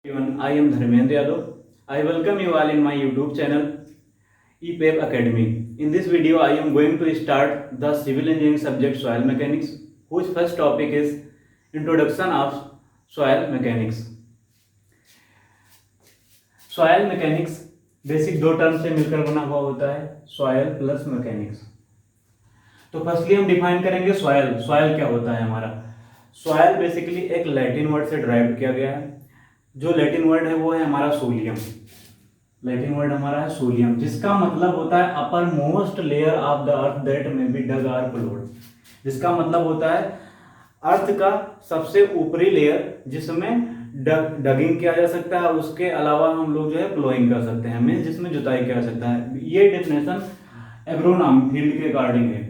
Everyone, I am Dharmendra Yadav. I welcome you all in my YouTube channel EPEP Academy. In this video, I am going to start the civil engineering subject soil mechanics, whose first topic is introduction of soil mechanics. Soil mechanics basic दो term से मिलकर बना हुआ होता है, soil plus mechanics. तो firstly हम define करेंगे सॉयल। सॉयल क्या होता है हमारा? सॉयल बेसिकली एक लैटिन वर्ड से ड्राइव किया गया है। जो लैटिन वर्ड है वो है हमारा सोलियम। लैटिन वर्ड हमारा है सोलियम, जिसका मतलब होता है uppermost layer of the earth that may be dug और प्लोड। जिसका मतलब होता है अर्थ का सबसे ऊपरी लेयर जिसमें डगिंग किया जा सकता है, उसके अलावा हम लोग जो है प्लोइंग कर सकते हैं, मीन्स जिसमें जुताई किया जा सकता है। ये डेफिनेशन एग्रोनॉमी फील्ड के अकॉर्डिंग है।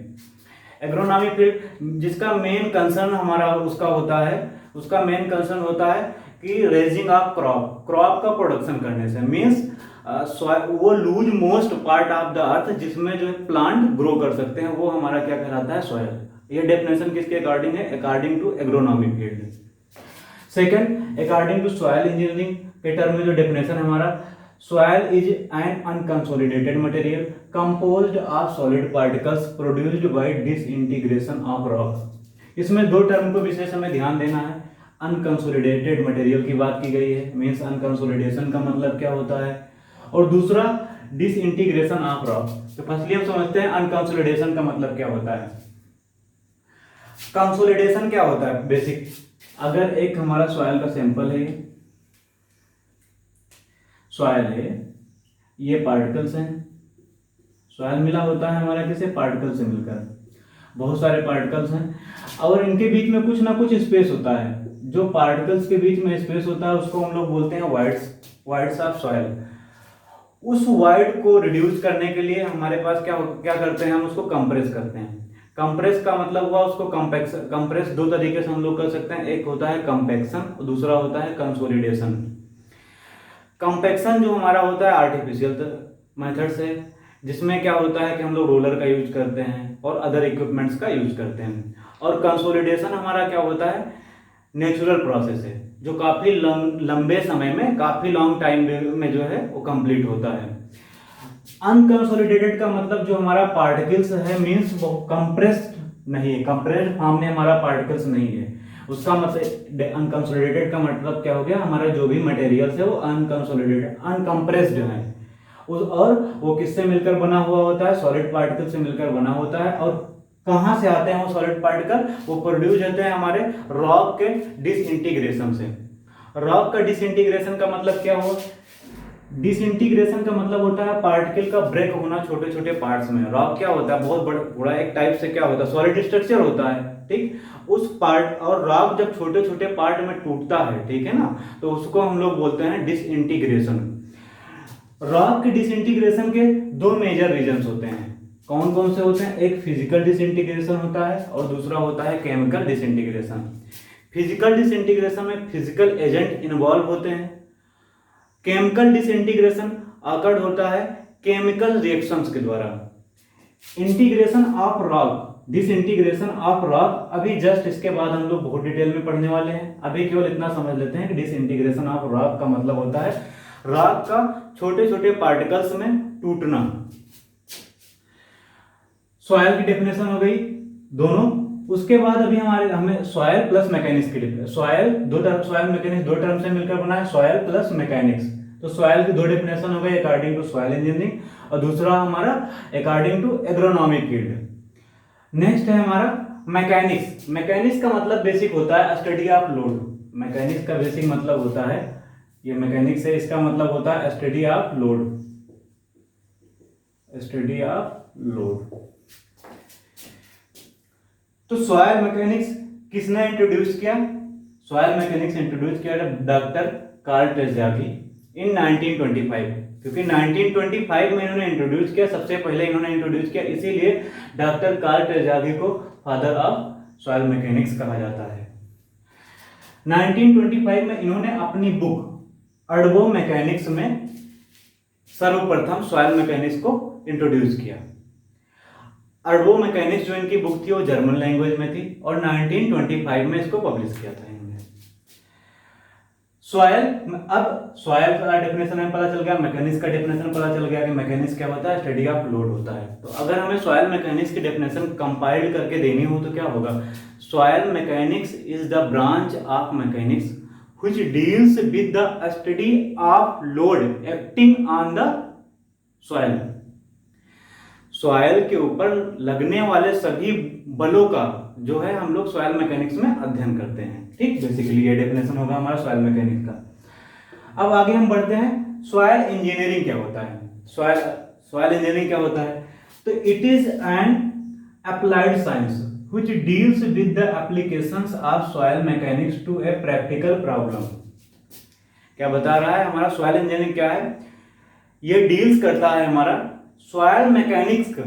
एग्रोनॉमी फील्ड जिसका मेन कंसर्न हमारा उसका होता है, उसका मेन कंसर्न होता है कि रेजिंग ऑफ क्रॉप का प्रोडक्शन करने से, मीन्स वो lose most part of the earth जिसमें जो है प्लांट ग्रो कर सकते हैं, वो हमारा क्या कहलाता है? सॉयल। ये डेफिनेशन किसके अकॉर्डिंग है? According to agronomy field. Second, according to soil engineering के टर्म में जो डेफिनेशन हमारा, soil is an unconsolidated material composed of solid particles produced by disintegration of rock। इसमें दो टर्म को विशेष हमें ध्यान देना है। अनकंसोलिडेटेड मटेरियल की बात की गई है, मीन्स अनकंसोलिडेशन का मतलब क्या होता है, और दूसरा डिसइंटीग्रेशन ऑफ रॉक। तो फर्स्टली हम समझते हैं अनकंसोलिडेशन का मतलब क्या होता है। कंसोलिडेशन क्या होता है? बेसिक, अगर एक हमारा सॉइल का सैंपल है, सॉइल है, ये पार्टिकल्स हैं। सॉइल मिला होता है हमारा किसे? पार्टिकल से मिलकर। बहुत सारे पार्टिकल्स हैं और इनके बीच में कुछ ना कुछ स्पेस होता है। जो पार्टिकल्स के बीच में स्पेस होता है उसको हम लोग बोलते हैं वाइड्स ऑफ सॉइल। उस वाइड को रिड्यूस करने के लिए हमारे पास क्या करते हैं? हम उसको कंप्रेस करते हैं। कंप्रेस का मतलब हुआ उसको कंप्रेस दो तरीके से हम लोग कर सकते हैं। एक होता है कंपैक्शन और दूसरा होता है कंसोलिडेशन। कंपैक्शन जो हमारा होता है आर्टिफिशियल मेथड से, जिसमें क्या होता है कि हम लोग रोलर का यूज करते हैं और अदर इक्विपमेंट्स का यूज करते हैं। और कंसोलिडेशन हमारा क्या होता है? नेचुरल प्रोसेस है, जो काफी लंबे समय में, काफी लॉन्ग टाइम में जो है वो कंप्लीट होता है। अनकंसोलिडेटेड का मतलब जो हमारा पार्टिकल्स है, मीन्स वो कंप्रेस्ड नहीं है, कंप्रेस्ड फॉर्म में हमारा पार्टिकल्स नहीं है। उसका मतलब अनकंसोलिडेटेड का मतलब क्या हो गया? हमारा जो भी मटेरियल्स है वो अनकंसोलिडेटेड, अनकंप्रेस्ड है। और वो किससे मिलकर बना हुआ होता है? सॉलिड पार्टिकल से मिलकर बना होता है। और कहां से आते हैं वो सॉलिड पार्टिकल? वो प्रोड्यूस होते हैं हमारे रॉक के डिसइंटीग्रेशन से। रॉक का डिसइंटीग्रेशन का मतलब क्या हुआ? डिसइंटीग्रेशन का मतलब होता है पार्टिकल का ब्रेक होना छोटे छोटे पार्ट्स में। रॉक क्या होता है? बहुत बड़ा एक टाइप से क्या होता है? सॉलिड स्ट्रक्चर होता है, ठीक। उस पार्ट और रॉक जब छोटे छोटे पार्ट में टूटता है, ठीक है ना, तो उसको हम लोग बोलते हैं डिसइंटीग्रेशन। रॉक के डिसइंटीग्रेशन के दो मेजर रीजंस होते हैं। कौन कौन से होते हैं? एक फिजिकल डिसइंटीग्रेशन होता है और दूसरा होता है केमिकल डिसइंटीग्रेशन। फिजिकल डिसइंटीग्रेशन में फिजिकल एजेंट इन्वॉल्व होते हैं। केमिकल डिसइंटीग्रेशन अकर्ड होता है केमिकल रिएक्शंस के द्वारा। Integration of rock, disintegration of rock अभी जस्ट इसके बाद हम लोग बहुत डिटेल में पढ़ने वाले हैं। अभी केवल इतना समझ लेते हैं कि डिसइंटीग्रेशन ऑफ रॉक का मतलब होता है रॉक का छोटे छोटे पार्टिकल्स में टूटना। सॉयल की डेफिनेशन हो गई दोनों। उसके बाद अभी हमें सॉयल प्लस मैकेनिक्स की डेफिनेशन। सॉयल मैकेनिक्स दो टर्म से मिलकर बना है, सॉयल प्लस मैकेनिक्स। तो सॉयल की दो डेफिनेशन हो गई अकॉर्डिंग टू सॉयल इंजीनियरिंग और दूसरा हमारा according to agronomy field. Next है हमारा मैकेनिक्स। मैकेनिक्स का मतलब बेसिक होता है स्टडी ऑफ लोड। मैकेनिक्स का बेसिक मतलब होता है, ये मैकेनिक्स है, इसका मतलब होता है study of load. Study of load. तो सॉयल मैकेनिक्स किसने इंट्रोड्यूस किया? सॉयल मैकेनिक्स इंट्रोड्यूस किया डॉक्टर कार्ल ट्रेज़ागी इन 1925, क्योंकि 1925 में इन्होंने इंट्रोड्यूस किया, सबसे पहले इन्होंने इंट्रोड्यूस किया, इसीलिए डॉक्टर कार्ल ट्रेज़ागी को फादर ऑफ सॉयल मैकेनिक्स कहा जाता है। 1925 में इन्होंने अपनी बुक अर्डबो मैकेनिक्स में सर्वप्रथम सॉयल मैकेनिक्स को इंट्रोड्यूस किया। अर्डबो मैकेनिक्स जो इनकी बुक थी वो जर्मन लैंग्वेज में थी और 1925 में इसको पब्लिश किया था इन्होंने। सॉयल, अब सॉयल का डेफिनेशन हमें पता चल गया, मैकेनिक्स का डेफिनेशन पता चल गया कि मैकेनिक्स क्या होता है, स्टडी ऑफ लोड होता है। तो अगर हमें सॉयल मैकेनिक्स की डेफिनेशन कंपाइल्ड करके देनी हो तो क्या होगा, soil mechanics is the branch of mechanics which deals with the study of load acting on the soil. Soil के ऊपर लगने वाले सभी बलों का जो है हम लोग सॉयल मैकेनिक्स में अध्ययन करते हैं। ठीक, बेसिकली ये डेफिनेशन होगा हमारा सॉयल मैकेनिक्स का। अब आगे हम बढ़ते हैं, सॉयल इंजीनियरिंग क्या होता है। सॉयल इंजीनियरिंग क्या होता है, तो it is an applied science which deals with the applications of soil mechanics to a practical problem. क्या बता रहा है हमारा सॉयल इंजीनियरिंग क्या है, ये डील्स करता है हमारा सॉयल मैकेनिक्स का,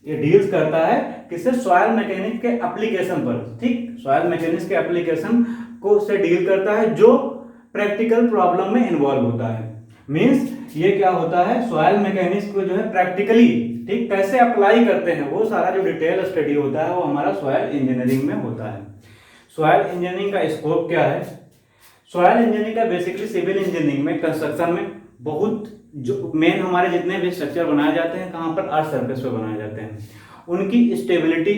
ये डील्स करता है किससे, सॉयल मैकेनिक्स के एप्लीकेशन पर। ठीक, सॉयल मैकेनिक्स के एप्लीकेशन को से डील करता है जो प्रैक्टिकल प्रॉब्लम में इन्वॉल्व होता है। मींस ये क्या होता है, सॉयल मैकेनिक्स को जो है प्रैक्टिकली ठीक कैसे अप्लाई करते हैं, वो सारा जो डिटेल स्टडी होता है वो हमारा सॉयल इंजीनियरिंग में होता है। सॉयल इंजीनियरिंग का स्कोप क्या है, सॉयल इंजीनियरिंग का बेसिकली सिविल इंजीनियरिंग में, कंस्ट्रक्शन में बहुत जो मेन हमारे जितने भी स्ट्रक्चर बनाए जाते हैं कहाँ पर, अर्थ सरफेस पे बनाए जाते हैं, उनकी स्टेबिलिटी,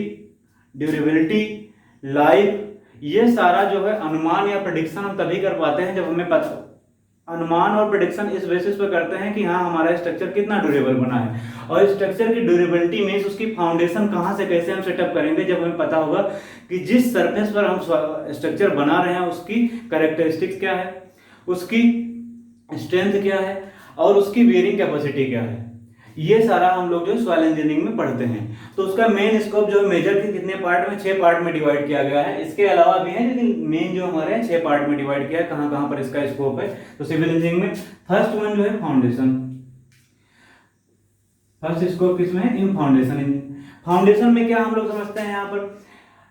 ड्यूरेबिलिटी, लाइफ, ये सारा जो है अनुमान या प्रेडिक्शन हम तभी कर पाते हैं जब हमें पता, अनुमान और प्रेडिक्शन इस बेसिस पर करते हैं कि हाँ हमारा स्ट्रक्चर कितना ड्यूरेबल बना है, और स्ट्रक्चर की ड्यूरेबिलिटी मींस उसकी फाउंडेशन कहाँ से कैसे हम सेटअप करेंगे, जब हमें पता होगा कि जिस सरफेस पर हम स्ट्रक्चर बना रहे हैं उसकी कैरेक्टरिस्टिक्स क्या है, उसकी स्ट्रेंथ क्या है और उसकी बियरिंग कैपेसिटी क्या है। ये सारा हम लोग जो सॉइल इंजीनियरिंग में पढ़ते हैं। तो उसका मेन स्कोप जो मेजर के कितने पार्ट में, 6 पार्ट में डिवाइड किया गया है। इसके अलावा भी है लेकिन मेन जो हमारे 6 पार्ट में डिवाइड किया है। कहां कहां पर इसका स्कोप है, तो सिविल इंजीनियरिंग में फर्स्ट वन जो है फाउंडेशन, फर्स्ट स्कोप किसमें है, इन फाउंडेशन। फाउंडेशन में क्या हम लोग समझते हैं, यहाँ पर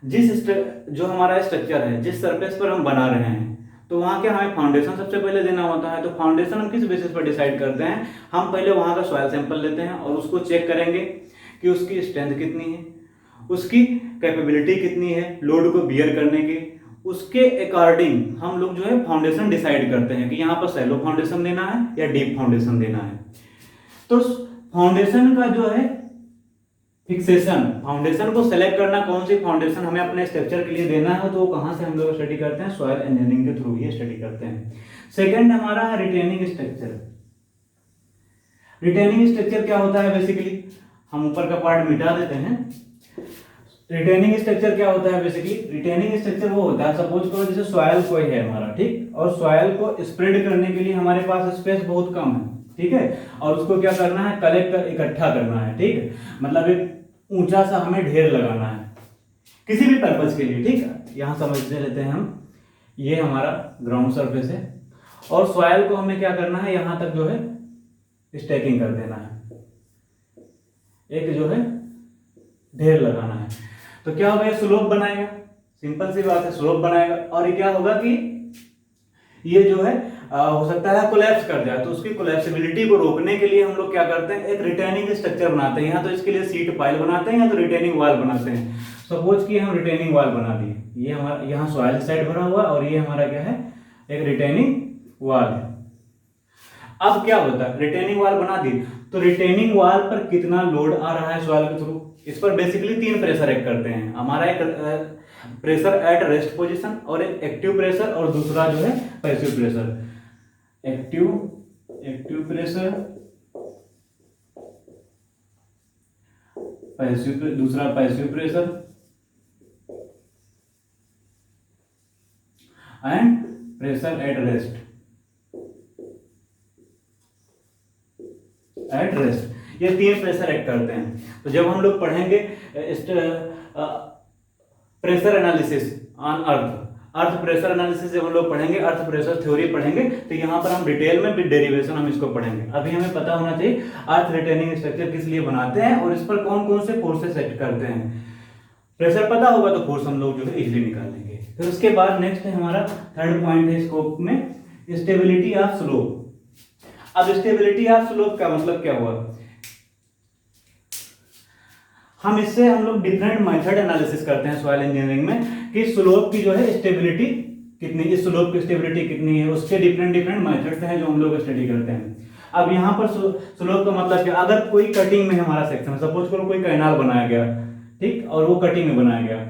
जिस जो हमारा स्ट्रक्चर है, जिस सरफेस पर हम बना रहे हैं, तो वहां क्या हमें फाउंडेशन सबसे पहले देना होता है। तो फाउंडेशन हम किस बेसिस पर डिसाइड करते हैं, हम पहले वहां का सॉइल सैंपल लेते हैं और उसको चेक करेंगे कि उसकी स्ट्रेंथ कितनी है, उसकी कैपेबिलिटी कितनी है लोड को बियर करने की। उसके अकॉर्डिंग हम लोग जो है फाउंडेशन डिसाइड करते हैं कि यहाँ पर सैलो फाउंडेशन देना है या डीप फाउंडेशन देना है। तो फाउंडेशन का जो है फिक्सेशन, फाउंडेशन को सेलेक्ट करना, कौन सी फाउंडेशन हमें अपने स्ट्रक्चर के लिए देना है, तो वो कहां से हम लोग स्टडी करते हैं, सॉइल इंजीनियरिंग के थ्रू ही स्टडी करते हैं। सेकंड हमारा है रिटेनिंग स्ट्रक्चर। रिटेनिंग स्ट्रक्चर क्या होता है, बेसिकली हम ऊपर का पार्ट मिटा देते हैं। रिटेनिंग स्ट्रक्चर क्या होता है, बेसिकली रिटेनिंग स्ट्रक्चर वो होता है, सपोज करो जैसे सॉइल कोई है हमारा, ठीक, और सॉइल को स्प्रेड करने के लिए हमारे पास स्पेस बहुत कम है, ठीक है, और उसको क्या करना है, कलेक्ट कर, इकट्ठा करना है, ठीक है, मतलब एक ऊंचा सा हमें ढेर लगाना है किसी भी पर्पज के लिए, ठीक है। यहां समझ लेते हैं हम, ये हमारा ग्राउंड सरफेस है और सॉइल को हमें क्या करना है, यहां तक जो है स्टैकिंग कर देना है, एक जो है ढेर लगाना है। तो क्या होगा, ये स्लोप बनाएगा, सिंपल सी बात है, स्लोप बनाएगा। और ये क्या होगा कि ये जो है हो सकता है कोलैप्स कर जाए, तो उसकी कोलैप्सिबिलिटी को रोकने के लिए हम लोग क्या करते हैं, एक रिटेनिंग स्ट्रक्चर बनाते हैं। यहाँ तो इसके लिए सीट पाइल बनाते हैं या तो रिटेनिंग वॉल बनाते हैं। सपोज कि हम रिटेनिंग वॉल बना दिए, ये हमारा यहाँ सॉइल साइड भरा हुआ और ये हमारा क्या है, एक रिटेनिंग वॉल है। अब क्या होता है, रिटेनिंग वॉल बना दी तो रिटेनिंग वॉल पर कितना लोड आ रहा है सॉइल के थ्रू, इस पर बेसिकली 3 प्रेशर एक्ट करते हैं। हमारा एक प्रेशर एट रेस्ट पोजीशन और एक एक्टिव प्रेशर और दूसरा जो है पैसिव प्रेशर। एक्टिव प्रेशर, दूसरा passive pressure and pressure at rest, ये 3 प्रेशर एक्ट करते हैं। तो जब हम लोग पढ़ेंगे pressure analysis on earth pressure analysis, जब हम लोग पढ़ेंगे अर्थ प्रेशर थ्योरी पढ़ेंगे, तो यहाँ पर हम डिटेल में डेरिवेशन हम इसको पढ़ेंगे। अभी हमें पता होना चाहिए अर्थ रिटेनिंग स्ट्रक्चर किस लिए बनाते हैं और इस पर कौन कौन से फोर्सेस एक्ट करते हैं। प्रेशर पता होगा तो फोर्स हम लोग जो है इजिली निकाल लेंगे। फिर उसके बाद नेक्स्ट है हमारा थर्ड पॉइंट है स्कोप में, स्टेबिलिटी ऑफ स्लोप। अब स्टेबिलिटी ऑफ स्लोप का मतलब क्या हुआ, हम लोग डिफरेंट मेथड एनालिसिस करते हैं सॉइल इंजीनियरिंग में कि स्लोप की जो है स्टेबिलिटी कितनी, इस स्लोप की स्टेबिलिटी कितनी है, उसके डिफरेंट डिफरेंट मेथड्स हैं जो हम लोग स्टडी करते हैं। अब यहाँ पर स्लोप का मतलब क्या, अगर कोई कटिंग में हमारा सेक्शन, सपोज करो कोई कैनाल बनाया गया, ठीक, और वो कटिंग में बनाया गया,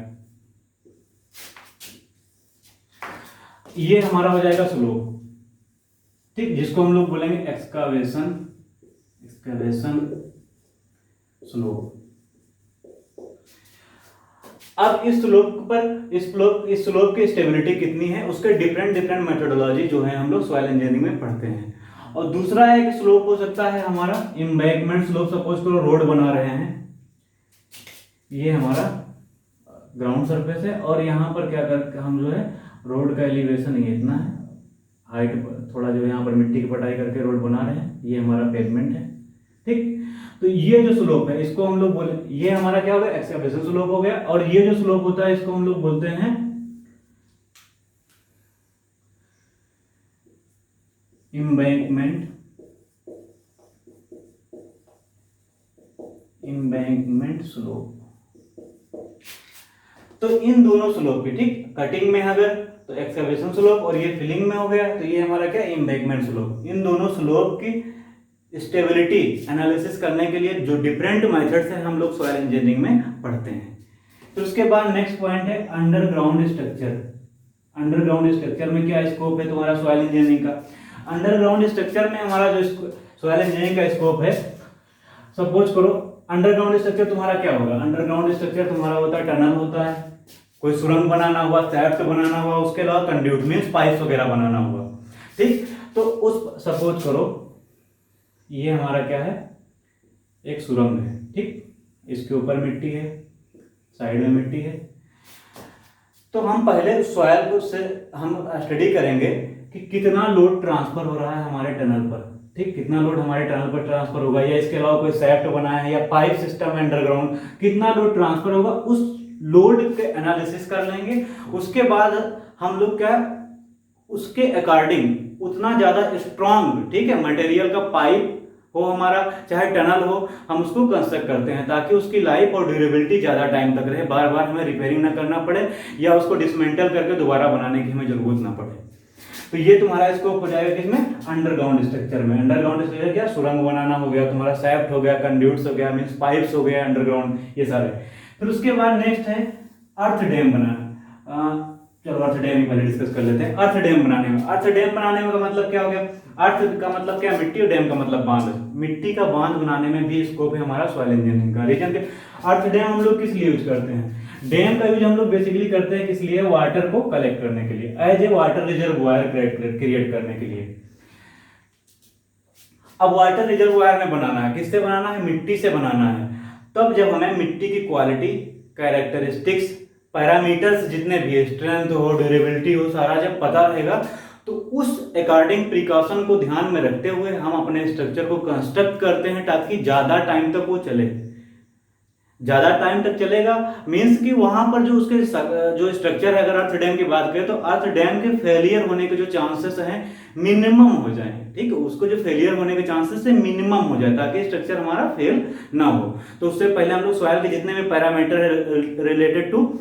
ये हमारा हो जाएगा स्लोप, ठीक, जिसको हम लोग बोलेंगे एक्सकावेशन स्लोप। अब इस स्लोप की स्टेबिलिटी कितनी है, उसके डिफरेंट डिफरेंट मेथोडोलॉजी जो है हम लोग सॉइल इंजीनियरिंग में पढ़ते हैं। और दूसरा है कि स्लोप हो सकता है हमारा एम्बैंकमेंट स्लोप, सपोज करो रोड बना रहे हैं, ये हमारा ग्राउंड सरफेस है, और यहाँ पर क्या करते हम जो है रोड का एलिवेशन ये इतना है, हाइट थोड़ा जो यहाँ पर मिट्टी की पटाई करके रोड बना रहे हैं, ये हमारा पेवमेंट है, ठीक। तो ये जो स्लोप है इसको हम लोग बोले, ये हमारा क्या हो गया, एक्सकावेशन स्लोप हो गया। और ये जो स्लोप होता है इसको हम लोग बोलते हैं एम्बैंकमेंट स्लोप। तो इन दोनों स्लोप की, ठीक, कटिंग में अगर तो एक्सकावेशन स्लोप, और ये फिलिंग में हो गया तो ये हमारा क्या, एम्बैंकमेंट स्लोप। इन दोनों स्लोप की स्टेबिलिटी एनालिसिस करने के लिए जो डिफरेंट मेथड्स हैं हम लोग सॉइल इंजीनियरिंग में पढ़ते हैं। तो उसके बाद नेक्स्ट पॉइंट है अंडरग्राउंड स्ट्रक्चर। अंडरग्राउंड स्ट्रक्चर में क्या स्कोप है तुम्हारा सॉइल इंजीनियरिंग का। अंडरग्राउंड स्ट्रक्चर में हमारा जो सॉइल इंजीनियरिंग का स्कोप है, सपोज करो अंडरग्राउंड स्ट्रक्चर तुम्हारा क्या होगा, अंडरग्राउंड स्ट्रक्चर तुम्हारा होता है टनल होता है, कोई सुरंग बनाना हुआ, शैफ्ट बनाना हुआ, उसके अलावा कंड्यूट मींस पाइप्स वगैरह बनाना हुआ, ठीक। तो उस सपोज करो ये हमारा क्या है, एक सुरंग है, ठीक, इसके ऊपर मिट्टी है, साइड में मिट्टी है। तो हम पहले सॉइल को से हम स्टडी करेंगे कि कितना लोड ट्रांसफर हो रहा है हमारे टनल पर, ठीक, कितना लोड हमारे टनल पर ट्रांसफर होगा, या इसके अलावा कोई शैफ्ट बनाया है या पाइप सिस्टम है अंडरग्राउंड, कितना लोड ट्रांसफर होगा, उस लोड के एनालिसिस कर लेंगे। उसके बाद हम लोग क्या, उसके अकॉर्डिंग उतना ज्यादा स्ट्रॉन्ग, ठीक है, मटेरियल का पाइप हो हमारा, चाहे टनल हो, हम उसको कंस्ट्रक्ट करते हैं ताकि उसकी लाइफ और ड्यूरेबिलिटी ज्यादा टाइम तक रहे, बार बार हमें रिपेयरिंग ना करना पड़े या उसको डिसमेंटल करके दोबारा बनाने की हमें जरूरत ना पड़े। तो ये तुम्हारा स्कोप हो जाएगा किसमें, अंडरग्राउंड स्ट्रक्चर में। अंडरग्राउंड स्ट्रक्चर क्या, सुरंग बनाना हो गया तुम्हारा, शैफ्ट हो गया, कंड्यूट्स हो गया, मींस पाइप्स हो गया अंडरग्राउंड, ये सारे। फिर उसके बाद नेक्स्ट है अर्थ डैम बनाना। चलो अर्थ डैम पहले डिस्कस कर लेते हैं। अर्थ डैम बनाने में, अर्थ डैम बनाने में का मतलब क्या हो गया, अर्थ का मतलब क्या, मिट्टी, और डैम का मतलब बांध। मिट्टी का बांध बनाने में भी स्कोप है हमारा सॉइल इंजीनियरिंग का। रीजन के अर्थ डैम हम लोग किस लिए यूज करते हैं, डैम का यूज हम लोग बेसिकली करते हैं किस लिए, वाटर को कलेक्ट करने के लिए, as a water reservoir create करने के लिए। अब वाटर रिजर्वोयर में बनाना है, किससे बनाना है, मिट्टी से बनाना है। तब जब हमें मिट्टी की क्वालिटी, कैरेक्टरिस्टिक्स, पैरामीटर्स जितने भी, स्ट्रेंथ हो, ड्यूरेबिलिटी हो, सारा जब पता रहेगा तो उस अकॉर्डिंग प्रिकॉशन को ध्यान में रखते हुए हम अपने स्ट्रक्चर को कंस्ट्रक्ट करते हैं ताकि ज्यादा टाइम तक वो चले। ज्यादा टाइम तक चलेगा मींस कि वहां पर जो उसके जो स्ट्रक्चर है, अगर अर्थ डैम की बात करें तो अर्थ डैम के फेलियर होने के जो चांसेस हैं मिनिमम हो जाए, ठीक है, उसको जो फेलियर होने के चांसेस है मिनिमम हो जाए ताकि स्ट्रक्चर हमारा फेल ना हो। तो उससे पहले हम लोग सॉइल के जितने भी पैरामीटर है रिलेटेड टू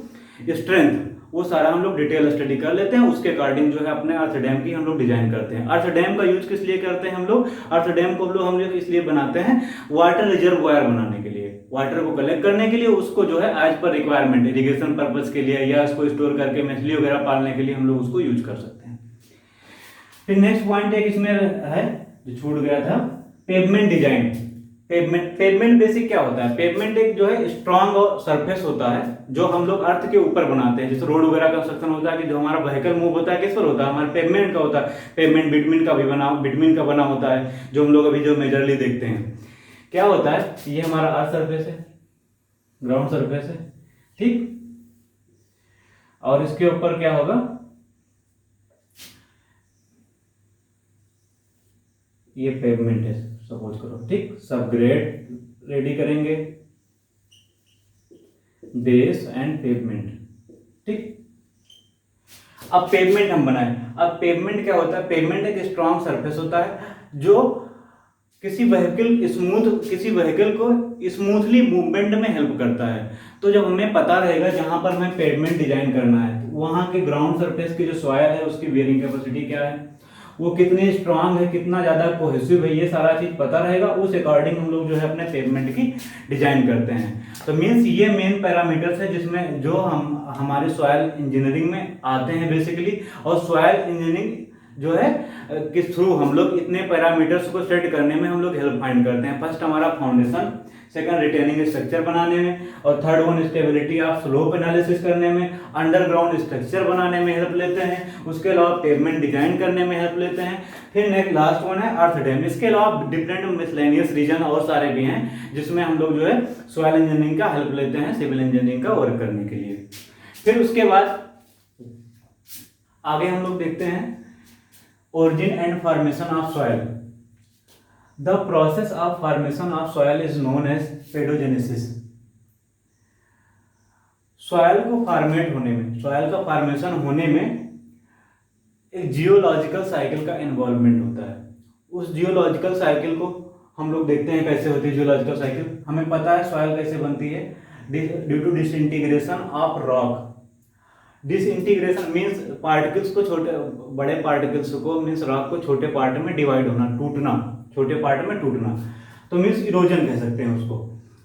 स्ट्रेंथ, वो सारा हम लोग डिटेल स्टडी कर लेते हैं। उसके अकॉर्डिंग जो है अपने अर्थ डैम की हम लोग डिजाइन करते हैं। अर्थ डैम का यूज किस लिए करते हैं हम लोग, अर्थ डैम को हम लोग इसलिए बनाते हैं वाटर रिजर्वोयर बनाने के लिए, वाटर को कलेक्ट करने के लिए, उसको जो है as per requirement irrigation purpose के लिए या उसको स्टोर करके मछली वगैरह पालने के लिए हम लोग उसको यूज कर सकते हैं। फिर नेक्स्ट पॉइंट एक इसमें है जो छूट गया था, पेवमेंट डिजाइन। पेवमेंट बेसिक क्या होता है, पेवमेंट एक जो है स्ट्रॉन्ग सरफेस होता है जो हम लोग अर्थ के ऊपर बनाते हैं। जैसे रोड वगैरह कंस्ट्रक्शन होता है कि जो हमारा व्हीकल मूव होता है किस पर होता है, हमारे पेवमेंट का होता है। पेवमेंट बिटवीन का बना होता है जो हम लोग अभी जो मेजरली देखते हैं। क्या होता है, ये हमारा अर्थ सरफेस है, ग्राउंड सरफेस है, ठीक, और इसके ऊपर क्या होगा, ये पेवमेंट है सपोज करो, ठीक। सब ग्रेड रेडी करेंगे, बेस एंड पेवमेंट, ठीक। अब पेवमेंट हम बनाए। अब पेवमेंट क्या होता है, पेवमेंट एक स्ट्रॉन्ग सरफेस होता है जो किसी व्हीकल को स्मूथली मूवमेंट में हेल्प करता है। तो जब हमें पता रहेगा जहां पर हमें पेवमेंट डिजाइन करना है वहाँ के ग्राउंड सरफेस की जो सॉयल है उसकी बेयरिंग कैपेसिटी क्या है, वो कितनी स्ट्रांग है, कितना ज़्यादा कोहेसिव है, ये सारा चीज़ पता रहेगा। उस अकॉर्डिंग हम लोग जो है अपने पेवमेंट की डिजाइन करते हैं। तो मीन्स ये मेन पैरामीटर्स है जिसमें जो हम हमारे सॉयल इंजीनियरिंग में आते हैं बेसिकली। और सॉयल इंजीनियरिंग जो है किस थ्रू हम लोग इतने पैरामीटर्स को सेट करने में हम लोग हेल्प फाइंड करते हैं। फर्स्ट हमारा फाउंडेशन, सेकंड रिटेनिंग स्ट्रक्चर बनाने में, और third one stability of slope analysis करने में, अंडरग्राउंड स्ट्रक्चर बनाने में हेल्प लेते हैं, उसके अलावा पेवमेंट डिजाइन करने में हेल्प लेते हैं। फिर नेक्स्ट लास्ट वन है अर्थ डैम। इसके अलावा डिफरेंट मिसलेनियस रीजन और सारे भी हैं जिसमें हम लोग जो है सॉइल इंजीनियरिंग का हेल्प लेते हैं सिविल इंजीनियरिंग का वर्क करने के लिए। फिर उसके बाद आगे हम लोग देखते हैं origin and formation of soil. The process of formation of soil is known as pedogenesis. Soil को फॉर्मेट होने में, सॉयल का फॉर्मेशन होने में एक जियोलॉजिकल साइकिल का इन्वॉल्वमेंट होता है। उस जियोलॉजिकल साइकिल को हम लोग देखते हैं कैसे होती है जियोलॉजिकल साइकिल। हमें पता है सॉयल कैसे बनती है, due to disintegration of rock. Disintegration means particles को छोटे बड़े पार्टिकल्स को मीन्स रॉक को छोटे पार्ट में डिवाइड होना, टूटना, छोटे पार्ट में टूटना, तो मीन्स इरोजन कह सकते हैं उसको।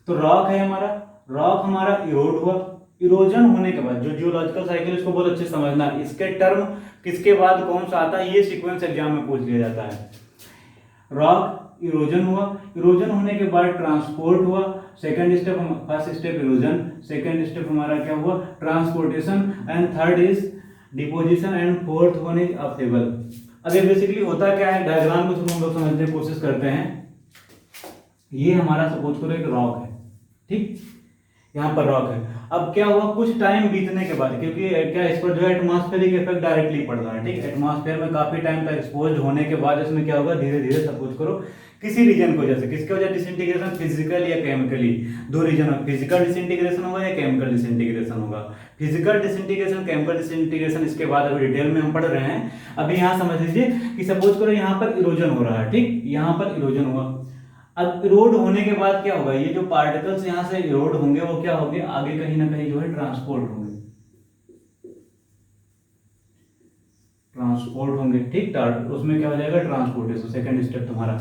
तो रॉक है हमारा, रॉक हमारा इरोड हुआ, इरोजन होने के बाद जो जियोलॉजिकल साइकिल, इसको बहुत अच्छे समझना, इसके टर्म किसके बाद कौन सा आता है ये सीक्वेंस एग्जाम में पूछ लिया जाता है। रॉक इरोजन हुआ, इरोजन होने के बाद ट्रांसपोर्ट हुआ, second step, first step erosion, second step हमारा क्या हुआ transportation, and third is deposition, and fourth one is upheaval. अब ये बेसिकली होता क्या है, डायग्राम को हम लोग समझने की कोशिश करते हैं। ये हमारा सपोज करो एक रॉक है, ठीक, यहाँ पर रॉक है। अब क्या हुआ, कुछ टाइम बीतने के बाद, क्योंकि क्या इस पर जो है एटमॉस्फेरिक इफेक्ट डायरेक्टली पड़ रहा है, ठीक, एटमॉस्फेयर में काफी टाइम तक एक्सपोज होने के बाद इसमें क्या होगा, धीरे धीरे सपोज करो किसी रीजन की वजह से, किसकी वजह डिसइंटीग्रेशन, फिजिकल या केमिकली, दो रीजन, फिजिकल डिसइंटीग्रेशन होगा या केमिकल डिसइंटीग्रेशन होगा। फिजिकल डिसइंटीग्रेशन, केमिकल डिसइंटीग्रेशन, इसके बाद अभी डिटेल में हम पढ़ रहे हैं। अभी यहाँ समझ लीजिए कि सपोज करो यहाँ पर इरोजन हो रहा है, ठीक, यहाँ पर इरोजन हुआ। अब इरोड होने के बाद क्या होगा, ये जो पार्टिकल्स यहाँ से इरोड होंगे वो क्या होंगे, आगे कहीं ना कहीं जो है ट्रांसपोर्ट होंगे, ट्रांसपोर्ट होंगे, ठीक, उसमें क्या हो जाएगा ट्रांसपोर्टेशन, सेकंड स्टेप तुम्हारा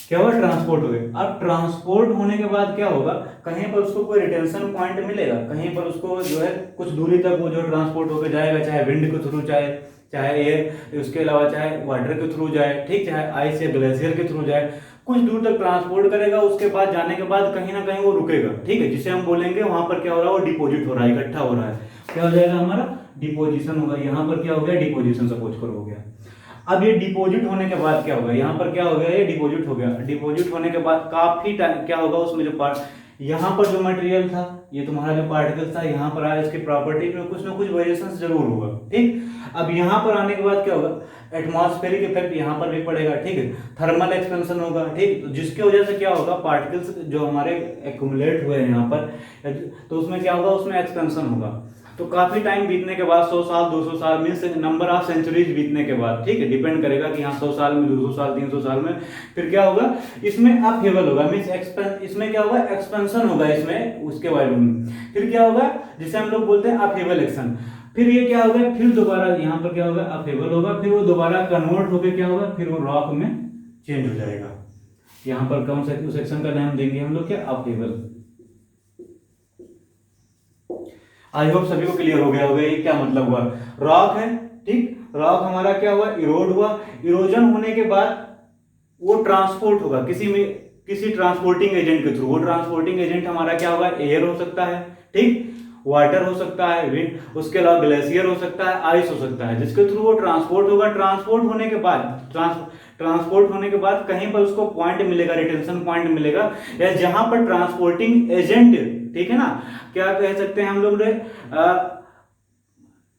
क्या होगा ट्रांसपोर्ट हो गया। अब ट्रांसपोर्ट होने के बाद क्या होगा, कहीं पर उसको कोई रिटेंशन पॉइंट मिलेगा, कहीं पर उसको जो है कुछ दूरी तक वो जो ट्रांसपोर्ट होकर जाएगा, चाहे विंड के थ्रू, चाहे एयर, उसके अलावा चाहे वाटर के थ्रू जाए, ठीक, चाहे आइस या ग्लेशियर के थ्रू जाए, कुछ दूर तक ट्रांसपोर्ट करेगा। उसके बाद जाने के बाद कहीं ना कहीं वो रुकेगा, ठीक है, जिसे हम बोलेंगे वहां पर क्या हो रहा है, वो डिपोजिट हो रहा है, इकट्ठा हो रहा है, क्या हो जाएगा हमारा डिपोजिशन होगा। यहाँ पर क्या हो गया डिपोजिशन, सपोज करो हो गया। अब ये डिपॉजिट होने के बाद क्या होगा, यहाँ पर क्या हो गया, ये डिपॉजिट हो गया। डिपॉजिट होने के बाद काफी टाइम क्या होगा, उसमें जो पार्ट, यहाँ पर जो मटेरियल था, ये तुम्हारा जो पार्टिकल था, यहाँ पर आया, इसकी प्रॉपर्टी में कुछ ना कुछ वेरिएशन जरूर होगा, ठीक। अब यहाँ पर आने के बाद क्या होगा, एटमॉस्फेरिक इफेक्ट यहाँ पर भी पड़ेगा, ठीक है, थर्मल एक्सपेंशन होगा, ठीक, तो जिसकी वजह से क्या होगा, पार्टिकल्स जो हमारे एक्यूमुलेट हुए हैं यहाँ पर, तो उसमें क्या होगा, उसमें एक्सपेंशन होगा। तो काफी टाइम बीतने के बाद, 100 साल 200 साल मीन्स नंबर ऑफ सेंचुरीज बीतने के बाद, ठीक है, डिपेंड करेगा कि यहाँ 100 साल में, 200 साल, 300 साल में, फिर क्या होगा, इसमें अपहेवल होगा, मीन्स इसमें क्या होगा, एक्सपेंशन होगा इसमें, उसके वॉल्यूम में। फिर क्या होगा, जिसे हम लोग बोलते हैं अपहेवल एक्शन। फिर ये क्या होगा, फिर दोबारा यहाँ पर क्या होगा, अपहेवल होगा, फिर वो दोबारा कन्वर्ट होकर क्या होगा, फिर वो रॉक में चेंज हो जाएगा। यहाँ पर कौन सा उस सेक्शन का नाम देंगे हम लोग, क्या, अपहेवल। आई होप सभी को क्लियर हो गया होगा ये क्या मतलब हुआ। रॉक है, ठीक, रॉक हमारा क्या हुआ, इरोड हुआ, इरोजन होने के बाद वो ट्रांसपोर्ट होगा किसी ट्रांसपोर्टिंग एजेंट के थ्रू। वो ट्रांसपोर्टिंग एजेंट हमारा क्या होगा, एयर हो सकता है, ठीक, वाटर हो सकता है, विंड, उसके अलावा ग्लेशियर हो सकता है, आइस हो सकता है, जिसके थ्रू वो ट्रांसपोर्ट होगा। ट्रांसपोर्ट होने के बाद कहीं पर उसको पॉइंट मिलेगा, रिटेंशन पॉइंट मिलेगा, या जहां पर ट्रांसपोर्टिंग एजेंट, ठीक है ना, क्या कह सकते हैं हम लोग,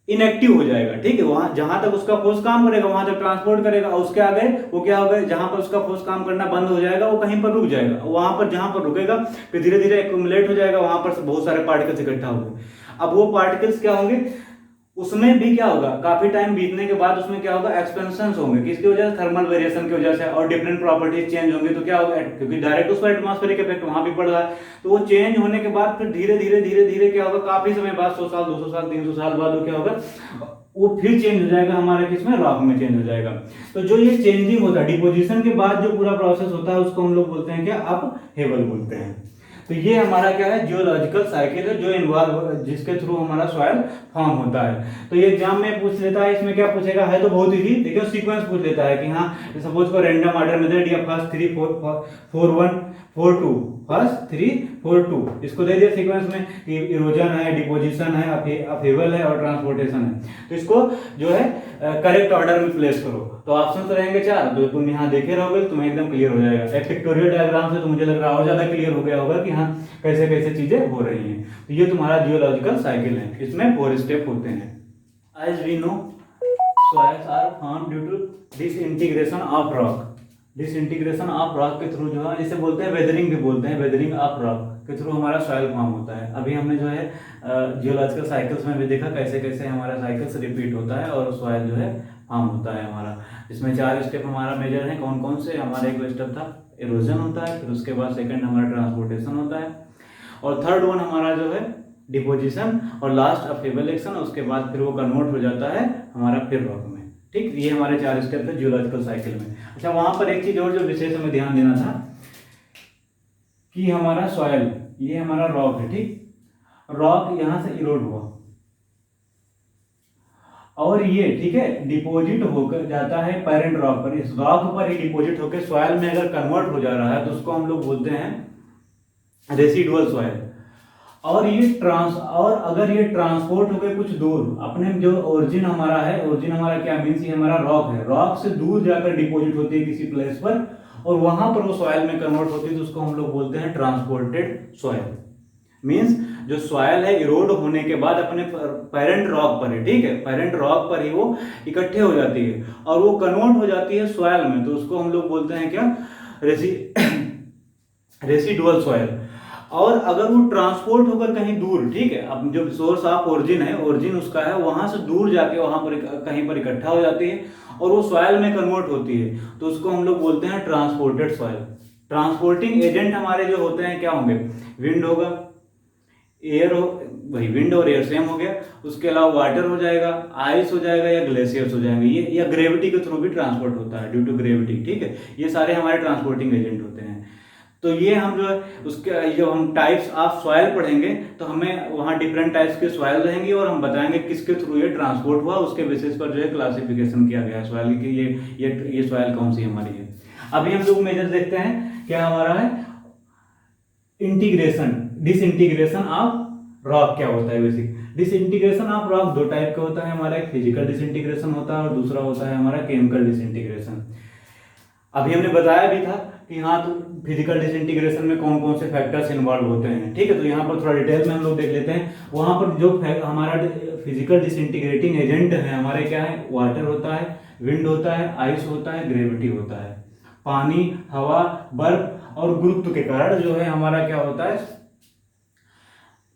इनएक्टिव हो जाएगा, ठीक है, वहां जहां तक उसका फोर्स काम करेगा वहां तक ट्रांसपोर्ट करेगा, और उसके आगे वो क्या होगा, जहां पर उसका फोर्स काम करना बंद हो जाएगा वो कहीं पर रुक जाएगा, वहां पर जहां पर रुकेगा फिर धीरे धीरे एक्यूमुलेट हो जाएगा, वहां पर बहुत सारे पार्टिकल्स इकट्ठा होंगे। अब वो पार्टिकल्स क्या होंगे, उसमें भी क्या होगा, काफी टाइम बीतने के बाद उसमें क्या होगा, एक्सपेंशन होंगे, किसकी वजह से, थर्मल वेरिएशन की वजह से, और डिफरेंट प्रॉपर्टीज चेंज होंगे, तो क्या होगा, क्योंकि डायरेक्ट उस पर एटमॉस्फेरिक इफेक्ट वहां भी पड़ रहा है, तो वो चेंज होने के बाद फिर धीरे धीरे धीरे धीरे क्या होगा, काफी समय बाद, 100 साल 200 साल 300 साल बाद वो क्या होगा, वो फिर चेंज हो जाएगा हमारे किसमें, रॉक में चेंज हो जाएगा। तो जो ये चेंजिंग होता है डिपोजिशन के बाद जो पूरा प्रोसेस होता है उसको हम लोग बोलते हैं क्या, अपहेवल बोलते हैं। तो ये हमारा क्या है, जियोलॉजिकल साइकिल है जो इन्वॉल्व, जिसके थ्रू हमारा सॉइल फॉर्म होता है। तो ये एग्जाम में पूछ लेता है, इसमें क्या पूछेगा, है तो बहुत इजी, देखिए सीक्वेंस पूछ लेता है कि हाँ सपोज को रैंडम ऑर्डर मेथड या फर्स्ट 3 4 1 4 2, फर्स्ट 3 4 2, इसको दे दिया सीक्वेंस में कि इरोजन है, डिपोजिशन है, अपहेवल है और ट्रांसपोर्टेशन है, तो इसको जो है करेक्ट ऑर्डर में प्लेस करो। तो ऑप्शन रहेंगे 4, तो तुम यहाँ देखे रहोगे तुम्हें एकदम क्लियर हो जाएगा। एक पिक्टोरियल डायग्राम से तो मुझे लग रहा है और ज्यादा क्लियर हो गया होगा कि हाँ कैसे कैसे चीजें हो रही हैं। तो ये तुम्हारा जियोलॉजिकल साइकिल है, इसमें 4 स्टेप होते हैं। As we know soils are formed due to disintegration of rock, disintegration of rock के थ्रू जो है, जिसे बोलते हैं वेदरिंग भी बोलते हैं, वेदरिंग ऑफ रॉक के थ्रू हमारा सॉइल फॉर्म होता है। अभी हमने जो है जियोलॉजिकल साइकिल्स में भी देखा कैसे कैसे हमारा साइकिल्स रिपीट होता है और सॉइल जो है फॉर्म होता है हमारा। इसमें 4 स्टेप हमारा मेजर है, कौन कौन से, हमारा एक स्टेप था इरोजन होता है, फिर उसके बाद सेकंड हमारा ट्रांसपोर्टेशन होता है, और थर्ड वन हमारा जो है डिपोजिशन, और लास्ट अपहेवल एक्शन, उसके बाद फिर वो कन्वर्ट हो जाता है हमारा फिर रॉक में। ठीक, ये हमारे 4 स्टेप थे जियोलॉजिकल साइकिल में। अच्छा, वहां पर एक चीज और जो विशेष हमें ध्यान देना था कि हमारा सॉइल, ये हमारा रॉक है, ठीक, रॉक यहां से इरोड हुआ और ये ठीक है डिपॉजिट होकर जाता है पेरेंट रॉक पर, इस रॉक पर ही डिपॉजिट होकर सॉइल में अगर कन्वर्ट हो जा रहा है तो उसको हम लोग बोलते हैं रेसिडुअल सॉइल। और अगर ये ट्रांसपोर्ट होकर कुछ दूर, अपने जो ओरिजिन हमारा है, ओरिजिन हमारा क्या मीन्स, ये हमारा रॉक है, रॉक से दूर जाकर डिपॉजिट होती है किसी प्लेस पर और वहां पर वो सॉइल में कन्वर्ट होती है, तो उसको हम लोग बोलते हैं ट्रांसपोर्टेड सॉइल। मीन्स जो सॉइल है इरोड होने के बाद अपने पेरेंट रॉक पर है, ठीक है, पेरेंट रॉक पर ही वो इकट्ठे हो जाती है और वो कन्वर्ट हो जाती है सॉइल में, तो उसको हम लोग बोलते हैं क्या, रेसिडुअल सॉइल। और अगर वो ट्रांसपोर्ट होकर कहीं दूर, ठीक है, अब जो सोर्स ऑफ ओरिजिन है, ओरिजिन उसका है, वहां से दूर जाके वहां पर कहीं पर इकट्ठा हो जाती है और वो सॉइल में कन्वर्ट होती है, तो उसको हम लोग बोलते हैं ट्रांसपोर्टेड सॉइल। ट्रांसपोर्टिंग एजेंट हमारे जो होते हैं क्या होंगे, विंड होगा, एयर हो, वही विंड और एयर सेम हो गया, उसके अलावा वाटर हो जाएगा, आइस हो जाएगा या ग्लेशियर्स हो जाएंगे, ये या ग्रेविटी के थ्रू भी ट्रांसपोर्ट होता है ड्यू टू ग्रेविटी, ठीक है, ये सारे हमारे ट्रांसपोर्टिंग एजेंट होते हैं। तो ये हम जो है उसके जो हम टाइप्स ऑफ सॉइल पढ़ेंगे तो हमें वहाँ डिफरेंट टाइप्स के सॉइल रहेंगे और हम बताएंगे किसके थ्रू ये ट्रांसपोर्ट हुआ, उसके बेसिस पर जो है क्लासिफिकेशन किया गया है सॉइल की, ये सॉइल कौन सी हमारी है। अभी हम लोग मेजर देखते हैं क्या हमारा है, इंटीग्रेशन, डिसइंटीग्रेशन ऑफ रॉक क्या होता है। Basic disintegration of rock 2 type का होता है हमारा, एक फिजिकल डिसइंटीग्रेशन होता है और दूसरा होता है हमारा केमिकल डिसइंटीग्रेशन। अभी हमने बताया भी था कि हाँ तो फिजिकल डिसइंटीग्रेशन में कौन कौन से फैक्टर्स इन्वॉल्व होते हैं, ठीक है, तो यहाँ पर थोड़ा डिटेल में हम लोग देख लेते हैं। वहां पर जो हमारा फिजिकल डिसइंटीग्रेटिंग एजेंट है हमारे क्या है, वाटर होता है, विंड होता है, आइस होता है, ग्रेविटी होता है, पानी, हवा, बर्फ और गुरुत्व के कारण जो है हमारा क्या होता है,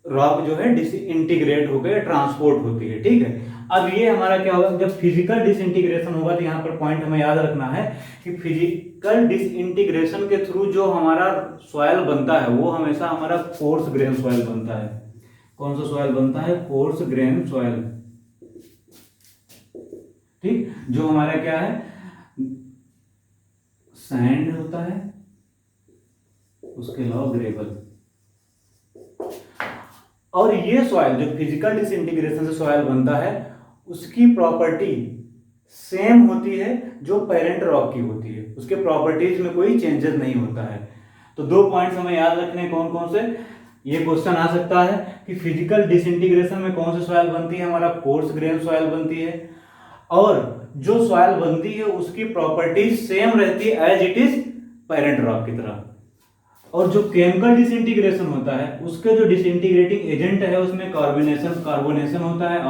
रॉक जो है डिसइंटीग्रेट होकर ट्रांसपोर्ट होती है, ठीक है। अब ये हमारा क्या होगा, जब फिजिकल डिसइंटीग्रेशन होगा तो यहाँ पर पॉइंट हमें याद रखना है कि फिजिकल डिसइंटीग्रेशन के थ्रू जो हमारा सॉइल बनता है वो हमेशा हमारा कोर्स ग्रेन सॉइल बनता है। कौन सा सॉइल बनता है, कोर्स ग्रेन सॉइल, ठीक, जो हमारा क्या है, सैंड होता है, उसके अलावा ग्रेवल। और ये सॉइल जो फिजिकल डिसइंटीग्रेशन से सॉइल बनता है उसकी प्रॉपर्टी सेम होती है जो पेरेंट रॉक की होती है, उसके प्रॉपर्टीज में कोई चेंजेस नहीं होता है। तो 2 पॉइंट्स हमें याद रखने, कौन कौन से, ये क्वेश्चन आ सकता है कि फिजिकल डिसइंटीग्रेशन में कौन सी सॉइल बनती है, हमारा कोर्स ग्रेन सॉइल बनती है, और जो सॉइल बनती है उसकी प्रॉपर्टीज सेम रहती है as it is parent rock की तरह। और जो केमिकल डिसइंटीग्रेशन होता है उसके जो डिसइंटीग्रेटिंग एजेंट है उसमें कार्बोनेशन होता है,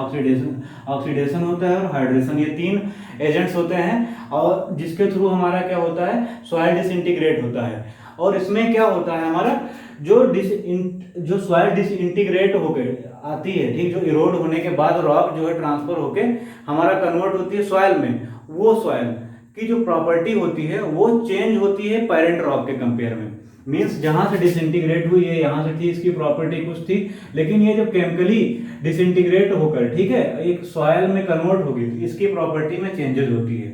ऑक्सीडेशन होता है और हाइड्रेशन, ये 3 एजेंट्स होते हैं और जिसके थ्रू हमारा क्या होता है, सॉइल डिसइंटीग्रेट होता है। और इसमें क्या होता है हमारा जो सॉइल डिसइंटीग्रेट होकर आती है, ठीक, जो इरोड होने के बाद रॉक जो है ट्रांसफर होके हमारा कन्वर्ट होती है सॉइल में, वो सॉइल की जो प्रॉपर्टी होती है वो चेंज होती है पेरेंट रॉक के कंपेयर में। मींस जहां से डिसइंटीग्रेट हुई है यहाँ से थी, इसकी प्रॉपर्टी कुछ थी, लेकिन ये जब केमिकली डिसइंटीग्रेट होकर, ठीक है, एक सॉइल में कन्वर्ट होगी तो इसकी प्रॉपर्टी में चेंजेस होती है।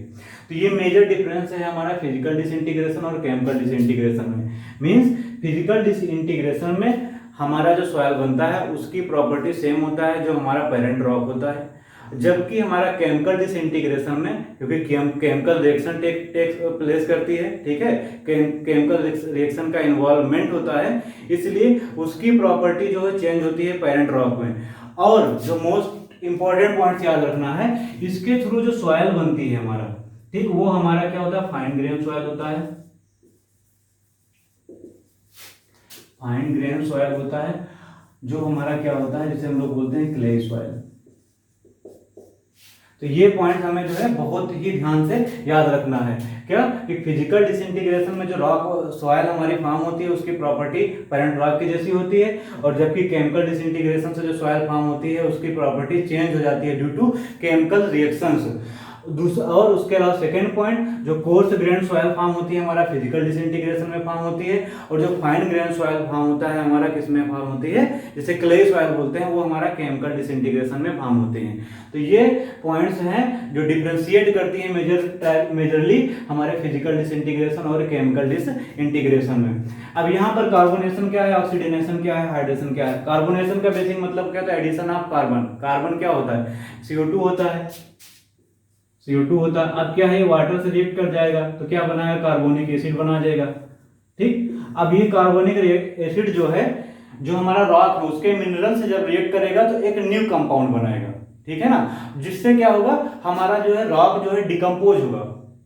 तो ये मेजर डिफरेंस है हमारा फिजिकल डिसइंटीग्रेशन और केमिकल डिसइंटीग्रेशन में। मींस फिजिकल डिसइंटीग्रेशन में हमारा जो सॉइल बनता है उसकी प्रॉपर्टी सेम होता है जो हमारा पेरेंट रॉक होता है, जबकि हमारा केमिकल डिसइंटीग्रेशन में, क्योंकि केमिकल रिएक्शन टेक प्लेस करती है, ठीक है, केमिकल रिएक्शन का इन्वॉल्वमेंट होता है, इसलिए उसकी प्रॉपर्टी जो है चेंज होती है पेरेंट रॉक में। और जो मोस्ट इंपॉर्टेंट पॉइंट याद रखना है, इसके थ्रू जो सॉइल बनती है हमारा, ठीक, वो हमारा क्या होता है, फाइन ग्रेन सॉइल होता है। फाइन ग्रेन सॉइल होता है जो हमारा क्या होता है, जिसे हम लोग बोलते हैं क्ले सॉइल। तो ये पॉइंट हमें जो है बहुत ही ध्यान से याद रखना है, क्या कि फिजिकल डिसइंटीग्रेशन में जो रॉक सॉइल हमारी फॉर्म होती है उसकी प्रॉपर्टी पेरेंट रॉक की जैसी होती है, और जबकि केमिकल डिसइंटीग्रेशन से जो सॉइल फॉर्म होती है उसकी प्रॉपर्टी चेंज हो जाती है ड्यू टू केमिकल रिएक्शंस। दूसरा, और उसके अलावा सेकेंड पॉइंट, जो कोर्स ग्रेन सॉइल फॉर्म होती है हमारा फिजिकल डिसइंटीग्रेशन में फॉर्म होती है, और जो फाइन ग्रेन सॉइल फॉर्म होता है हमारा किस में फॉर्म होती है, जिसे क्ले सॉइल बोलते हैं, वो हमारा केमिकल डिसइंटीग्रेशन में फॉर्म होते हैं। तो ये पॉइंट्स हैं जो डिफरेंशिएट करती है मेजरली हमारे फिजिकल डिसइंटीग्रेशन और केमिकल डिसइंटीग्रेशन में। अब यहाँ पर कार्बोनेशन क्या है, ऑक्सीडेशन क्या है, हाइड्रेशन क्या है। कार्बोनेशन का बेसिक मतलब क्या होता है, एडिशन ऑफ कार्बन। कार्बन क्या होता है, CO2 होता है, CO2 होता है। अब क्या है, वाटर से रिएक्ट कर जाएगा तो क्या बनाएगा, कार्बोनिक एसिड बना जाएगा, ठीक। अब ये कार्बोनिक एसिड जो है, जो हमारा रॉक है उसके मिनरल से जब रिएक्ट करेगा तो एक न्यू कंपाउंड बनाएगा, ठीक है ना, जिससे क्या होगा, हमारा जो है रॉक जो है डिकम्पोज होगा।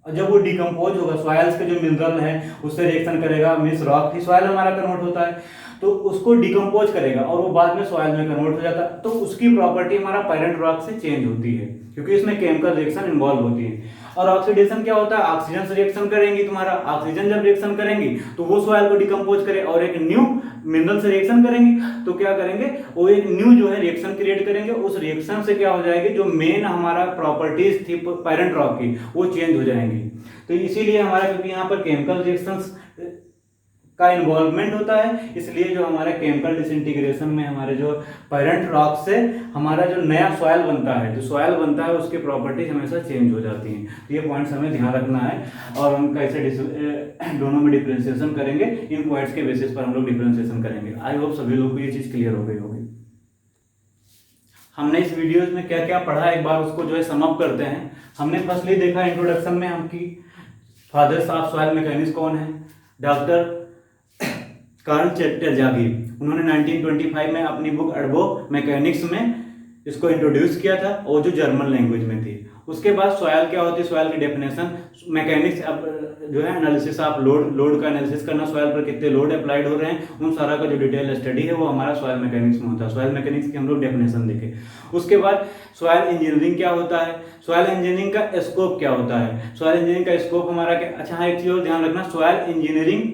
जब वो डिकम्पोज होगा, सॉइल्स के जो मिनरल है उससे रिएक्शन करेगा, मींस रॉक थी, सॉइल हमारा कन्वर्ट होता है, तो उसको डिकम्पोज करेगा और वो बाद में सॉइल में कन्वर्ट हो जाता है। तो उसकी प्रॉपर्टी हमारा पेरेंट रॉक से चेंज होती है, क्योंकि इसमें केमिकल रिएक्शन इन्वॉल्व होती है। और ऑक्सीडेशन क्या होता है, ऑक्सीजन से रिएक्शन करेंगी, तुम्हारा ऑक्सीजन जब रिएक्शन करेंगी तो वो सॉइल को डिकम्पोज करे और एक न्यू मिनरल से रिएक्शन करेंगी, तो क्या करेंगे, वो एक न्यू जो है रिएक्शन क्रिएट करेंगे। उस रिएक्शन से क्या हो जाएगी, जो मेन हमारा प्रॉपर्टीज थी पेरेंट रॉक की वो चेंज हो जाएंगी। तो इसीलिए हमारा, क्योंकि यहाँ पर केमिकल रिएक्शंस का इन्वॉल्वमेंट होता है, इसलिए जो हमारे केमिकल डिसइंटीग्रेशन में हमारे जो पेरेंट रॉक से हमारा जो नया सॉइल बनता है, जो सॉइल बनता है उसकी प्रॉपर्टीज हमेशा चेंज हो जाती हैं। तो ये पॉइंट्स हमें ध्यान रखना है, और हम कैसे दोनों में डिफरेंशिएशन करेंगे, इन पॉइंट्स के बेसिस पर हम लोग डिफरेंशिएशन करेंगे। आई होप सभी लोग को ये चीज क्लियर हो गई होगी। हमने इस वीडियो में क्या क्या पढ़ा, एक बार उसको जो है सम अप करते हैं। हमने फर्स्टली देखा इंट्रोडक्शन में हम की फादर्स ऑफ सॉइल मैकेनिक्स कौन है, डॉक्टर कार्ल चेटर्जी। उन्होंने 1925 में अपनी बुक अर्बो मैकेनिक्स में इसको इंट्रोड्यूस किया था, और जो जर्मन लैंग्वेज में थी। उसके बाद सॉइल क्या होती है, सॉइल की डेफिनेशन, मैकेनिक्स अब जो है एनालिसिस ऑफ लोड का एनालिसिस करना, सॉइल पर कितने लोड अप्लाइड हो रहे हैं, उन सारा का जो डिटेल स्टडी है वो हमारा सॉइल मैकेनिक्स में होता है। सॉइल मैकेनिक्स की हम लोग डेफिनेशन देखे। उसके बाद सॉइल इंजीनियरिंग क्या होता है, सॉइल इंजीनियरिंग का स्कोप क्या होता है, सॉइल इंजीनियरिंग का स्कोप हमारा क्या। अच्छा हाँ, एक चीज और ध्यान रखना, सॉइल इंजीनियरिंग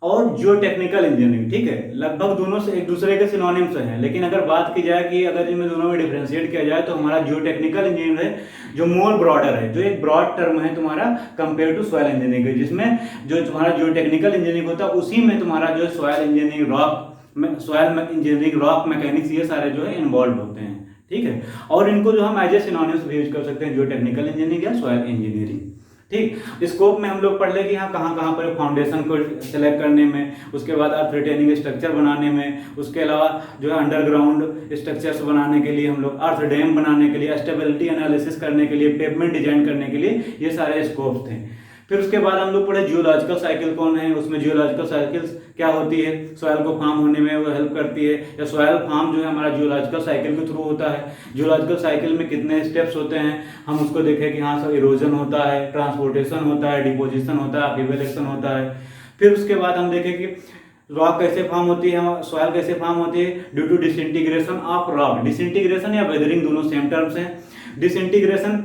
और जियो टेक्निकल इंजीनियरिंग, ठीक है, लगभग दोनों से एक दूसरे के सिनोनिम्स हैं, लेकिन अगर बात की जाए कि अगर इनमें दोनों में डिफरेंशिएट किया जाए तो हमारा जियो टेक्निकल इंजीनियरिंग है जो मोर ब्रॉडर है, जो एक ब्रॉड टर्म है तुम्हारा कंपेयर टू सॉइल इंजीनियरिंग, जिसमें जो तुम्हारा जियो टेक्निकल इंजीनियरिंग होता है उसी में तुम्हारा जो soil engineering, soil engineering, rock mechanics, ये सारे जो है इन्वॉल्व होते हैं, ठीक है। और इनको जो हम एज ए सिनोनिम्स भी यूज कर सकते हैं, जियो टेक्निकल इंजीनियरिंग या सॉइल इंजीनियरिंग, ठीक। स्कोप में हम लोग पढ़ ले कि यहाँ कहाँ कहाँ पर फाउंडेशन को सिलेक्ट करने में, उसके बाद अर्थ रिटेनिंग स्ट्रक्चर बनाने में, उसके अलावा जो है अंडरग्राउंड स्ट्रक्चर्स बनाने के लिए, हम लोग अर्थ डैम बनाने के लिए, स्टेबिलिटी एनालिसिस करने के लिए, पेवमेंट डिजाइन करने के लिए, ये सारे स्कोप्स थे। फिर उसके बाद हम लोग पढ़े जियोलॉजिकल साइकिल कौन है, उसमें जियोलॉजिकल साइकिल्स क्या होती है, सॉइल को फॉर्म होने में वो हेल्प करती है, या सॉइल फॉर्म जो है हमारा जियोलॉजिकल साइकिल के थ्रू होता है। जियोलॉजिकल साइकिल में कितने स्टेप्स होते हैं, हम उसको देखें कि हाँ सब इरोजन होता है, ट्रांसपोर्टेशन होता है, डिपोजिशन होता है, अपलिवेशन होता है। फिर उसके बाद हम देखें कि रॉक कैसे फॉर्म होती है, सॉइल कैसे फॉर्म होती है, due to disintegration of rock. Disintegration या वेदरिंग दोनों सेम टर्म्स हैं। डिसइंटीग्रेशन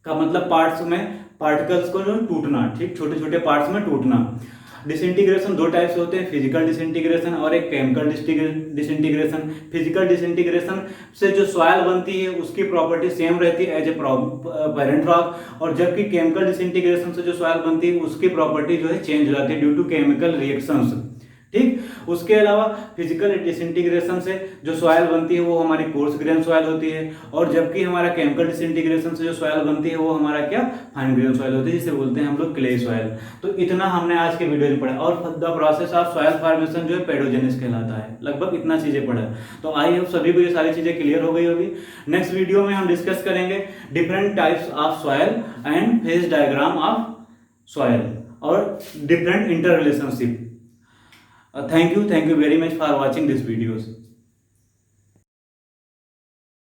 का मतलब पार्ट्स में पार्टिकल्स को जो टूटना, ठीक, छोटे छोटे पार्ट्स में टूटना। डिसइंटीग्रेशन दो टाइप से होते हैं, फिजिकल डिसइंटीग्रेशन और एक केमिकल डिसइंटीग्रेशन। फिजिकल डिसइंटीग्रेशन से जो सॉइल बनती है उसकी प्रॉपर्टी सेम रहती है एज ए पेरेंट रॉक, और जबकि केमिकल डिसइंटीग्रेशन से जो सॉइल बनती है उसकी प्रॉपर्टी जो है चेंज हो जाती है ड्यू टू केमिकल रिएक्शंस। ठीक, उसके अलावा फिजिकल डिसइंटीग्रेशन से जो सॉइल बनती है वो हमारी कोर्स ग्रेन सॉइल होती है, और जबकि हमारा केमिकल डिसइंटीग्रेशन से जो सॉइल बनती है वो हमारा क्या, फाइन ग्रेन सॉइल होती है, जिसे बोलते हैं हम लोग क्ले सॉइल। तो इतना हमने आज के वीडियो में पढ़ा, और the process of soil formation जो है पेडोजेनिस कहलाता है। लगभग इतना चीजें पढ़ा, तो आई होप सभी को ये सारी चीजें क्लियर हो गई होगी। नेक्स्ट वीडियो में हम डिस्कस करेंगे different types of soil and phase diagram of soil और different interrelationship. Thank you very much for watching these videos.